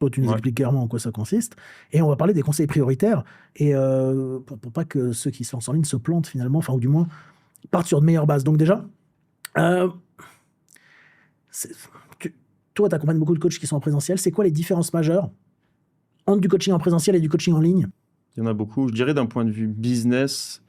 Toi, tu nous expliques clairement en quoi ça consiste. Et on va parler des conseils prioritaires. Et pour pas que ceux qui se lancent en ligne se plantent finalement, enfin, ou du moins, partent sur de meilleures bases. Donc déjà, toi, tu accompagnes beaucoup de coachs qui sont en présentiel. C'est quoi les différences majeures entre du coaching en présentiel et du coaching en ligne? Il y en a beaucoup. Je dirais d'un point de vue business,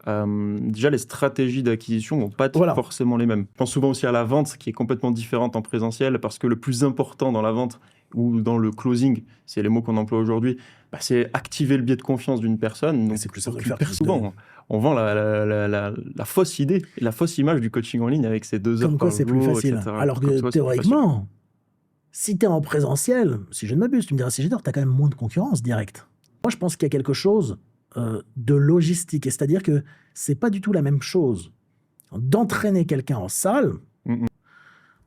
déjà les stratégies d'acquisition vont pas être forcément les mêmes. Je pense souvent aussi à la vente qui est complètement différente en présentiel parce que le plus important dans la vente ou dans le closing, c'est les mots qu'on emploie aujourd'hui, c'est activer le biais de confiance d'une personne. Donc c'est plus simple de hyper souvent, on vend la fausse idée et la fausse image du coaching en ligne avec ces 2 heures Comme quoi par c'est jour, plus facile. etc. Alors que théoriquement, si tu es en présentiel, si je ne m'abuse, tu me diras si j'ai tort, tu as quand même moins de concurrence directe. Moi, je pense qu'il y a quelque chose de logistique. C'est-à-dire que c'est pas du tout la même chose d'entraîner quelqu'un en salle.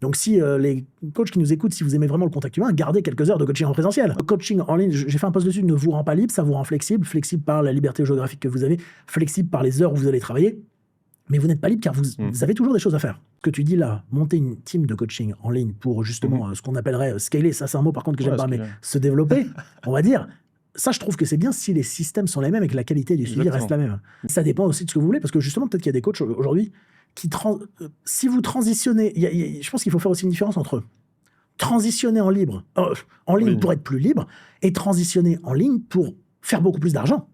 Donc, si les coachs qui nous écoutent, si vous aimez vraiment le contact humain, gardez quelques heures de coaching en présentiel. Le coaching en ligne, j'ai fait un post dessus, ne vous rend pas libre, ça vous rend flexible. Flexible par la liberté géographique que vous avez, flexible par les heures où vous allez travailler. Mais vous n'êtes pas libre car vous avez toujours des choses à faire. Ce que tu dis là, monter une team de coaching en ligne pour justement ce qu'on appellerait scaler, ça c'est un mot par contre que j'aime pas, mais se développer, on va dire, ça je trouve que c'est bien si les systèmes sont les mêmes et que la qualité du suivi reste la même. Ça dépend aussi de ce que vous voulez, parce que justement peut-être qu'il y a des coachs aujourd'hui qui, si vous transitionnez, je pense qu'il faut faire aussi une différence entre transitionner en ligne pour être plus libre et transitionner en ligne pour faire beaucoup plus d'argent.